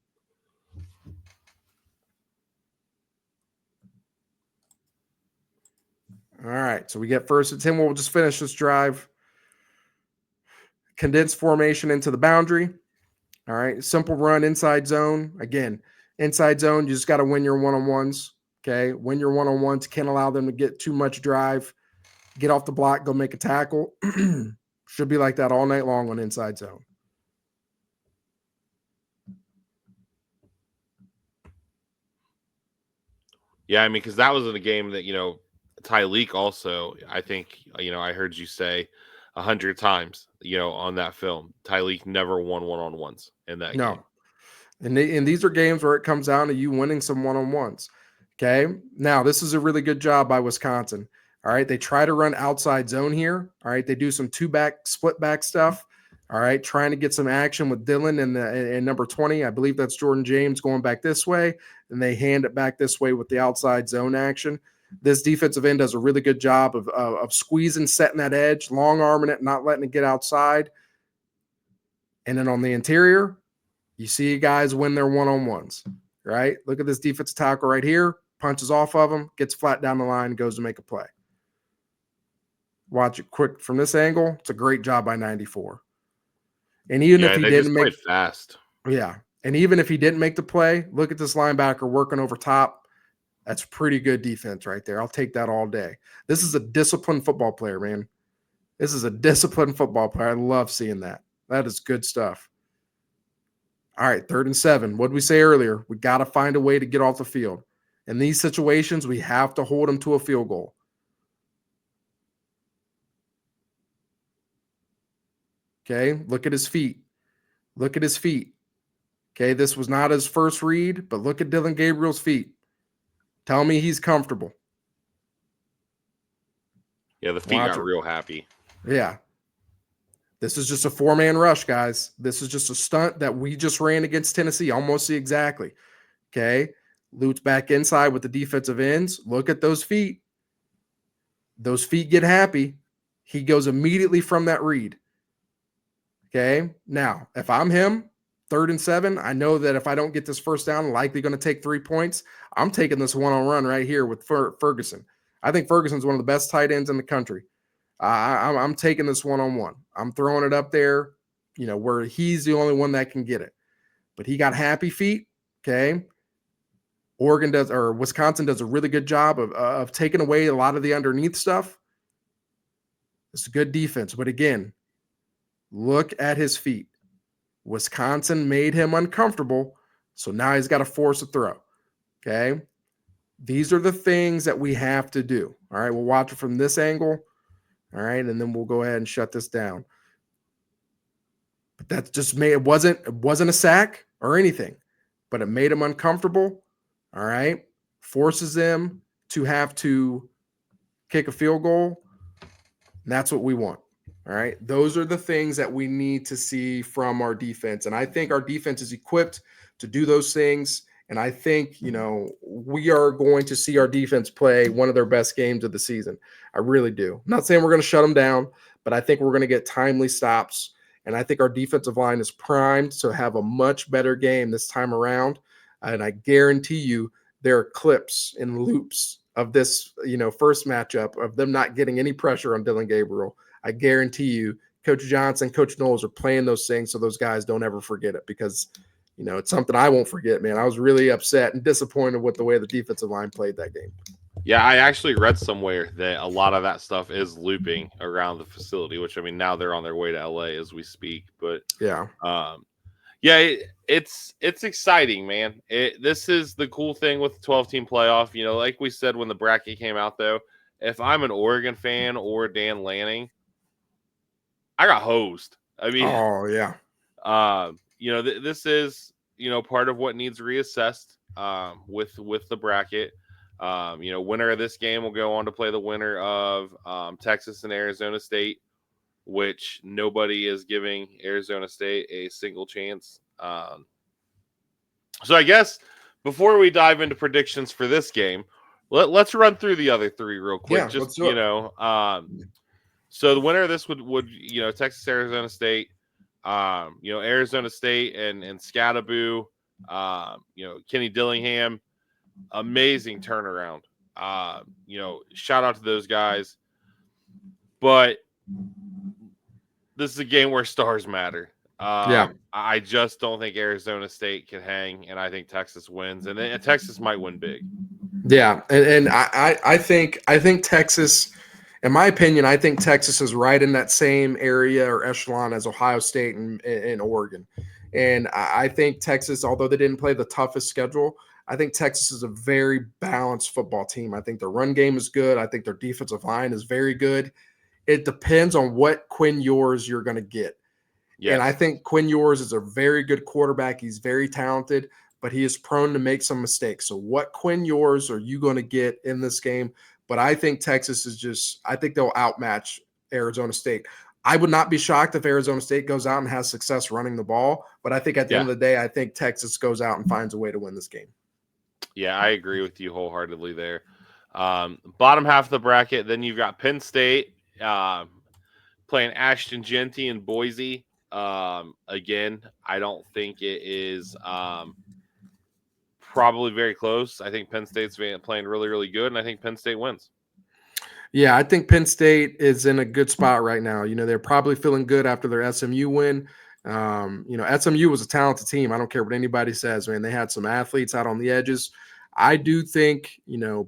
All right. So we get 1st and 10. We'll just finish this drive. Condensed formation into the boundary. All right. Simple run inside zone. Again, inside zone, you just got to win your one-on-ones. Okay. Win your one-on-ones. Can't allow them to get too much drive. Get off the block, go make a tackle. Should be like that all night long on inside zone. Yeah, I mean, because that was in a game that, Tyleek also, I think, I heard you say 100 times, on that film, Tyleek never won one-on-ones in that game. And these are games where it comes down to you winning some one-on-ones. Okay. Now, this is a really good job by Wisconsin. All right. They try to run outside zone here. All right. They do some two-back, split-back stuff. All right. Trying to get some action with Dylan and number 20. I believe that's Jordan James going back this way. And they hand it back this way with the outside zone action. This defensive end does a really good job of squeezing, setting that edge, long arming it, not letting it get outside. And then on the interior, you see guys win their one-on-ones, right? Look at this defensive tackle right here. Punches off of him, gets flat down the line, goes to make a play. Watch it quick from this angle. It's a great job by 94. And even if he didn't make fast. Yeah. And even if he didn't make the play, look at this linebacker working over top. That's pretty good defense right there. I'll take that all day. This is a disciplined football player, man. This is a disciplined football player. I love seeing that. That is good stuff. All right, 3rd and 7. What did we say earlier? We got to find a way to get off the field. In these situations, we have to hold them to a field goal. Okay, look at his feet. Look at his feet. Okay, this was not his first read, but look at Dylan Gabriel's feet. Tell me he's comfortable. Yeah, the feet got real happy. Yeah. This is just a 4-man rush, guys. This is just a stunt that we just ran against Tennessee, almost exactly. Okay. Lutes back inside with the defensive ends. Look at those feet. Those feet get happy. He goes immediately from that read. Okay. Now, if I'm him, 3rd and 7, I know that if I don't get this first down, I'm likely going to take 3 points. I'm taking this one-on-run right here with Ferguson. I think Ferguson's one of the best tight ends in the country. I'm taking this one-on-one. I'm throwing it up there, where he's the only one that can get it. But he got happy feet, okay? Wisconsin does a really good job of taking away a lot of the underneath stuff. It's a good defense. But again, look at his feet. Wisconsin made him uncomfortable, so now he's got to force a throw, okay? These are the things that we have to do. All right, we'll watch it from this angle. All right, and then we'll go ahead and shut this down. But that just it wasn't a sack or anything, but it made him uncomfortable. All right, forces them to have to kick a field goal. And that's what we want. All right, those are the things that we need to see from our defense, and I think our defense is equipped to do those things. And I think, we are going to see our defense play one of their best games of the season. I really do. I'm not saying we're going to shut them down, but I think we're going to get timely stops. And I think our defensive line is primed to have a much better game this time around. And I guarantee you there are clips and loops of this, first matchup of them not getting any pressure on Dylan Gabriel. I guarantee you Coach Johnson, Coach Knowles are playing those things so those guys don't ever forget it, because it's something I won't forget, man. I was really upset and disappointed with the way the defensive line played that game. Yeah, I actually read somewhere that a lot of that stuff is looping around the facility, which, I mean, now they're on their way to LA as we speak. But yeah, it's exciting, man. This is the cool thing with the 12-team playoff. Like we said when the bracket came out, though, if I'm an Oregon fan or Dan Lanning, I got hosed. I mean, oh yeah. This is, part of what needs reassessed with the bracket. Winner of this game will go on to play the winner of Texas and Arizona State, which nobody is giving Arizona State a single chance. So I guess before we dive into predictions for this game, let's run through the other 3 real quick. Yeah, just, so the winner of this would Texas, Arizona State, Arizona State and Scattaboo, Kenny Dillingham, amazing turnaround. Shout out to those guys. But this is a game where stars matter. Yeah. I just don't think Arizona State can hang, and I think Texas wins, and Texas might win big. Yeah, and I think Texas, in my opinion, I think Texas is right in that same area or echelon as Ohio State and Oregon, and I think Texas, although they didn't play the toughest schedule, I think Texas is a very balanced football team. I think their run game is good. I think their defensive line is very good. It depends on what Quinn Ewers you're going to get. Yes. And I think Quinn Ewers is a very good quarterback. He's very talented, but he is prone to make some mistakes. So what Quinn Ewers are you going to get in this game? But I think Texas is I think they'll outmatch Arizona State. I would not be shocked if Arizona State goes out and has success running the ball. But I think at the end of the day, I think Texas goes out and finds a way to win this game. Yeah, I agree with you wholeheartedly there. Bottom half of the bracket, then you've got Penn State playing Ashton Genty in Boise. Again, I don't think it is probably very close. I think Penn State's playing really, really good, and I think Penn State wins. Yeah, I think Penn State is in a good spot right now. They're probably feeling good after their SMU win. SMU was a talented team. I don't care what anybody says, man. They had some athletes out on the edges. I do think,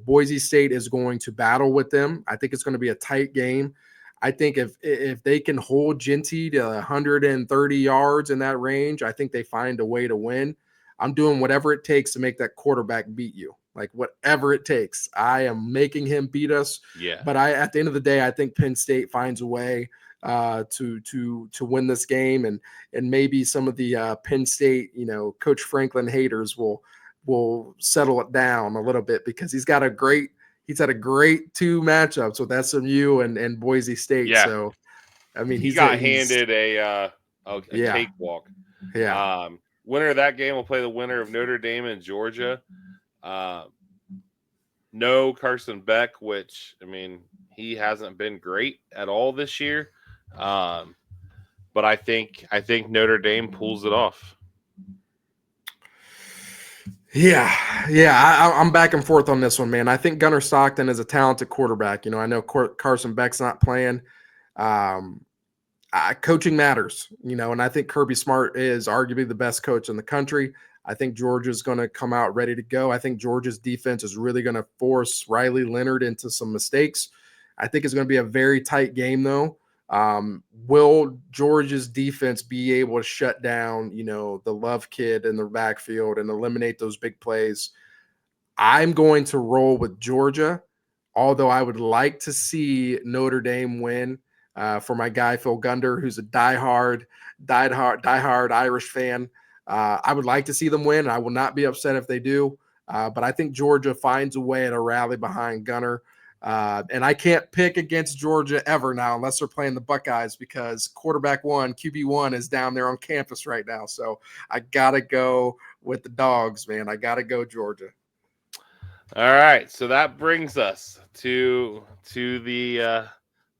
Boise State is going to battle with them. I think it's going to be a tight game. I think if they can hold Genty to 130 yards in that range, I think they find a way to win. I'm doing whatever it takes to make that quarterback beat you. Like whatever it takes, I am making him beat us. Yeah. But at the end of the day, I think Penn State finds a way to win this game, and maybe some of the Penn State, Coach Franklin haters will settle it down a little bit because he's had a great two matchups with SMU and Boise State. Yeah. So, I mean, he got handed a cakewalk. Yeah. Winner of that game will play the winner of Notre Dame and Georgia. No Carson Beck, which, I mean, he hasn't been great at all this year. But I think Notre Dame pulls it off. Yeah. I'm back and forth on this one, man. I think Gunnar Stockton is a talented quarterback. I know Carson Beck's not playing. Coaching matters, and I think Kirby Smart is arguably the best coach in the country. I think Georgia's going to come out ready to go. I think Georgia's defense is really going to force Riley Leonard into some mistakes. I think it's going to be a very tight game, though. Will Georgia's defense be able to shut down, the Love kid in the backfield and eliminate those big plays? I'm going to roll with Georgia, although I would like to see Notre Dame win. For my guy Phil Gunder, who's a diehard Irish fan. I would like to see them win. I will not be upset if they do. But I think Georgia finds a way to rally behind Gunner. And I can't pick against Georgia ever now unless they're playing the Buckeyes, because quarterback one, QB1, is down there on campus right now. So I got to go with the dogs, man. I got to go Georgia. All right. So that brings us to the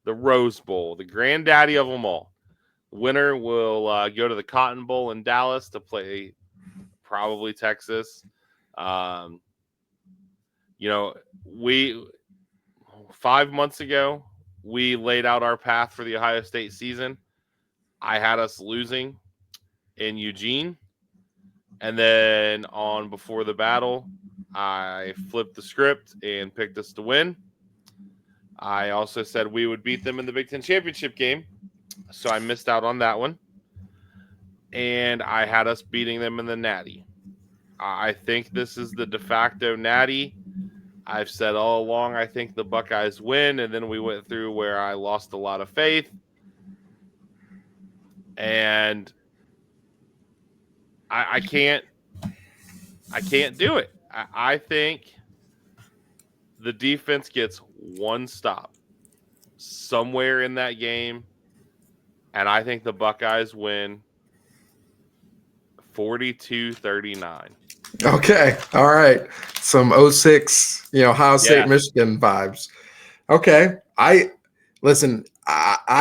Rose Bowl, the granddaddy of them all. Winner will go to the Cotton Bowl in Dallas to play probably Texas. We 5 months ago, we laid out our path for the Ohio State season. I had us losing in Eugene. And then on Before the Battle, I flipped the script and picked us to win. I also said we would beat them in the Big Ten championship game, so I missed out on that one. And I had us beating them in the Natty. I think this is the de facto Natty. I've said all along I think the Buckeyes win, and then we went through where I lost a lot of faith. And I can't do it. I think the defense gets one stop somewhere in that game, and I think the Buckeyes win 42-39. Okay. All right. Some 06, Ohio State, Michigan vibes. Okay. I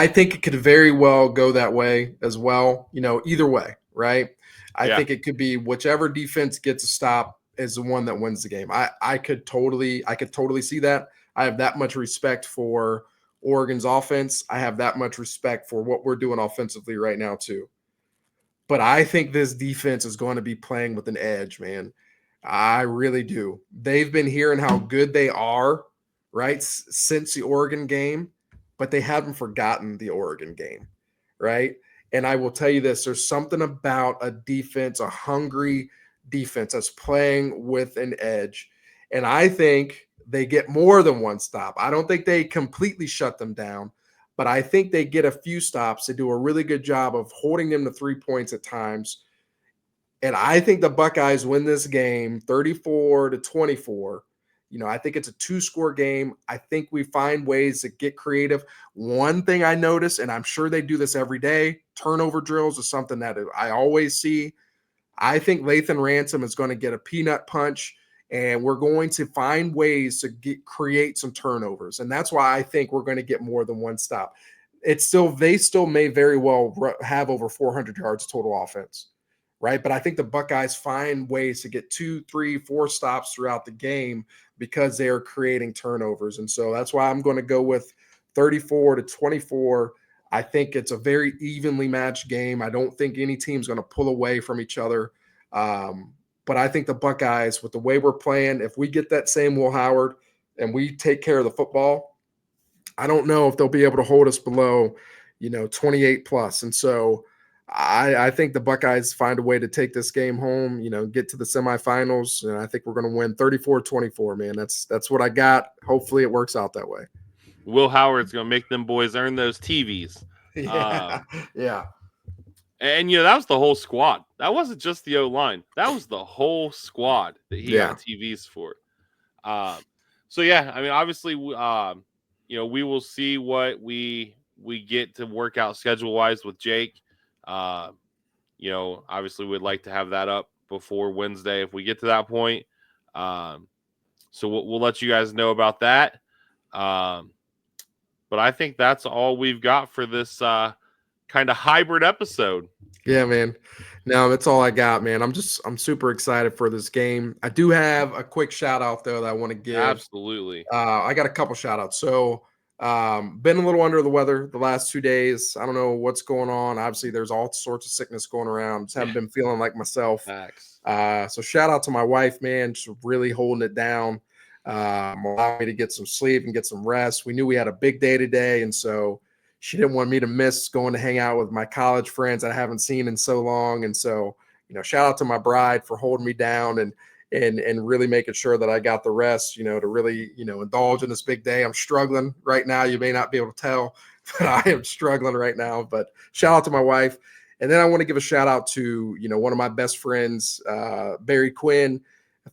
think it could very well go that way as well. Either way, right? I think it could be whichever defense gets a stop is the one that wins the game. I could totally see that. I have that much respect for Oregon's offense. I have that much respect for what we're doing offensively right now too. But I think this defense is going to be playing with an edge, man. I really do. They've been hearing how good they are, right, since the Oregon game, but they haven't forgotten the Oregon game, right? And I will tell you this, there's something about a defense, a hungry defense that's playing with an edge. And I think they get more than one stop. I don't think they completely shut them down, but I think they get a few stops. They do a really good job of holding them to 3 points at times. And I think the Buckeyes win this game 34-24. I think it's a 2-score game. I think we find ways to get creative. One thing I notice, and I'm sure they do this every day, turnover drills is something that I always see. I think Lathan Ransom is going to get a peanut punch, and we're going to find ways to create some turnovers. And that's why I think we're going to get more than one stop. They still may very well have over 400 yards total offense, right? But I think the Buckeyes find ways to get 2, 3, 4 stops throughout the game because they are creating turnovers. And so that's why I'm going to go with 34-24. I think it's a very evenly matched game. I don't think any team's going to pull away from each other. But I think the Buckeyes, with the way we're playing, if we get that same Will Howard and we take care of the football, I don't know if they'll be able to hold us below, 28 plus. And so I think the Buckeyes find a way to take this game home, get to the semifinals. And I think we're going to win 34-24, man. That's what I got. Hopefully it works out that way. Will Howard's going to make them boys earn those TVs. Yeah. Yeah. And, that was the whole squad. That wasn't just the O-line. That was the whole squad that he got TVs for. So, yeah, I mean, obviously, we will see what we get to work out schedule-wise with Jake. Obviously, we'd like to have that up before Wednesday if we get to that point. So we'll let you guys know about that. But I think that's all we've got for this kind of hybrid episode. Yeah, man. No, that's all I got, man. I'm super excited for this game. I do have a quick shout out though that I want to give. Absolutely. I got a couple shout outs. So been a little under the weather the last 2 days. I don't know what's going on. Obviously, there's all sorts of sickness going around. Just haven't been feeling like myself. Facts. So shout out to my wife, man, just really holding it down. Allowing me to get some sleep and get some rest. We knew we had a big day today, and so she didn't want me to miss going to hang out with my college friends I haven't seen in so long. And so, shout out to my bride for holding me down and really making sure that I got the rest, to really, indulge in this big day. I'm struggling right now. You may not be able to tell, but I am struggling right now. But shout out to my wife. And then I want to give a shout out to, one of my best friends, Barry Quinn,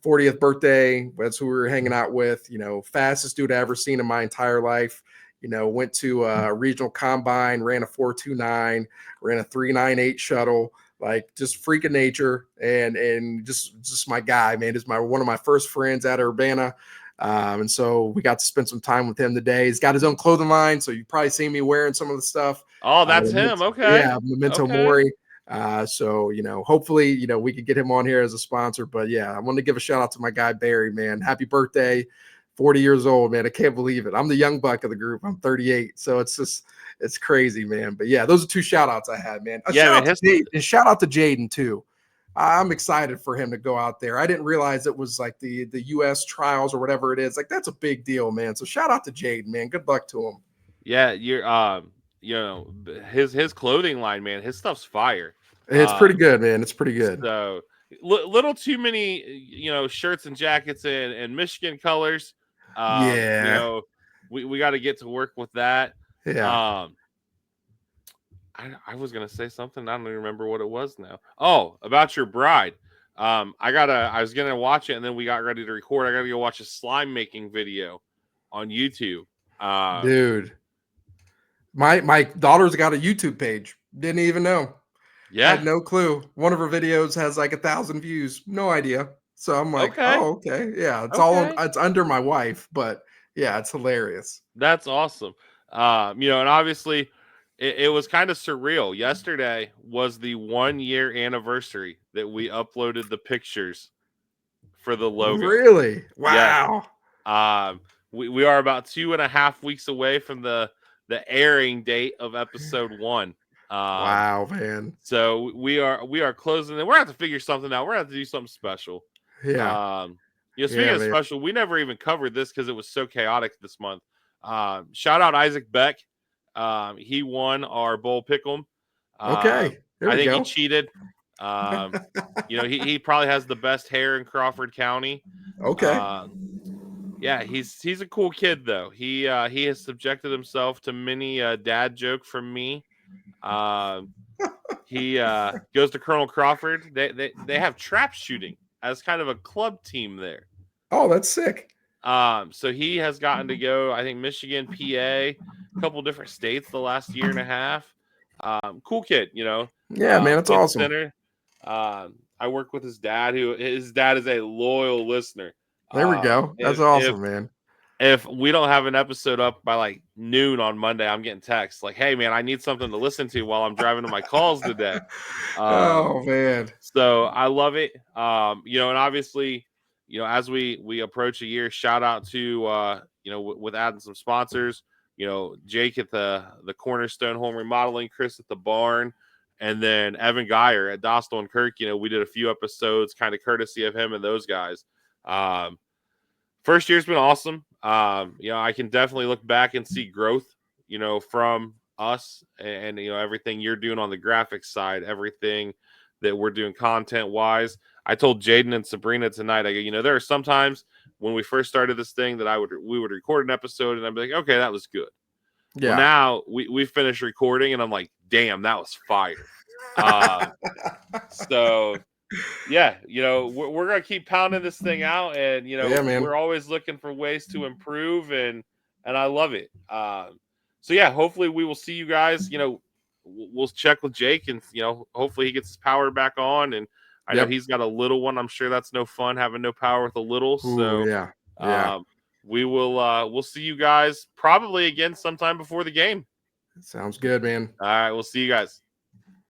40th birthday. That's who we were hanging out with, fastest dude I ever seen in my entire life. Went to a regional combine, ran a 4.29, ran a 3.98 shuttle, like just freak of nature, and just my guy, man. He's one of my first friends at Urbana. And so we got to spend some time with him today. He's got his own clothing line, so you've probably seen me wearing some of the stuff. Oh, that's him. Okay. Yeah, Memento Mori. So, hopefully, we could get him on here as a sponsor. But yeah, I want to give a shout out to my guy, Barry, man. Happy birthday. 40 years old, man. I can't believe it. I'm the young buck of the group. I'm 38. So it's crazy, man. But yeah, those are 2 shout outs I had, man. Shout out to Jaden too. I'm excited for him to go out there. I didn't realize it was like the US trials or whatever it is. Like, that's a big deal, man. So shout out to Jaden, man. Good luck to him. Yeah, you're his clothing line, man. His stuff's fire. It's pretty good, man. It's pretty good. So little too many, shirts and jackets and Michigan colors. We got to get to work with that. Yeah. I was gonna say something. I don't even remember what it was now. Oh, about your bride. I was gonna watch it, and then we got ready to record. I gotta go watch a slime making video on YouTube. Dude, my daughter's got a YouTube page. Didn't even know. Yeah, had no clue. One of her videos has like 1,000 views. No idea. So I'm like, Oh, okay. Yeah, it's under my wife, but yeah, it's hilarious. That's awesome. And obviously it was kind of surreal. Yesterday was the 1-year anniversary that we uploaded the pictures for the logo. Really? Yes. Wow. We are about 2.5 weeks away from the airing date of episode 1. Wow, man. So we are closing, and we're gonna have to figure something out. We're gonna have to do something special. Yeah. Speaking Yeah, of man. special, we never even covered this because it was so chaotic this month. Shout out Isaac Beck. He won our bowl pick'em. Okay. There I we think he go. cheated. He probably has the best hair in Crawford County. Okay. Uh, yeah, he's a cool kid though. He has subjected himself to many dad joke from me. He goes to Colonel Crawford. They have trap shooting as kind of a club team there. Oh, that's sick. So he has gotten to go, I think, Michigan, PA, a couple different states the last year and a half. Cool kid, Yeah, man, that's kid awesome. center. I work with his dad, his dad is a loyal listener. There we go. That's awesome, man. If we don't have an episode up by like noon on Monday, I'm getting texts like, "Hey, man, I need something to listen to while I'm driving to my calls today." Oh, man. So I love it. And obviously, as we approach a year, shout out to with adding some sponsors. Jake at the Cornerstone Home Remodeling, Chris at the Barn, and then Evan Geyer at Dostal and Kirk. We did a few episodes, kind of courtesy of him and those guys. First year's been awesome. I can definitely look back and see growth, from us and everything you're doing on the graphics side, everything that we're doing content wise. I told Jaden and Sabrina tonight, I go, there are sometimes when we first started this thing that we would record an episode and I'd be like, okay, that was good. Yeah. Well, now we finished recording and I'm like, damn, that was fire. So yeah, we're gonna keep pounding this thing out, and Yeah, man. we're always looking for ways to improve, and I love it. So yeah, hopefully we will see you guys. We'll check with Jake, and hopefully he gets his power back on. And I know he's got a little one. I'm sure that's no fun having no power with a little. So Ooh, yeah. We'll see you guys probably again sometime before the game. Sounds good, man. All right, we'll see you guys.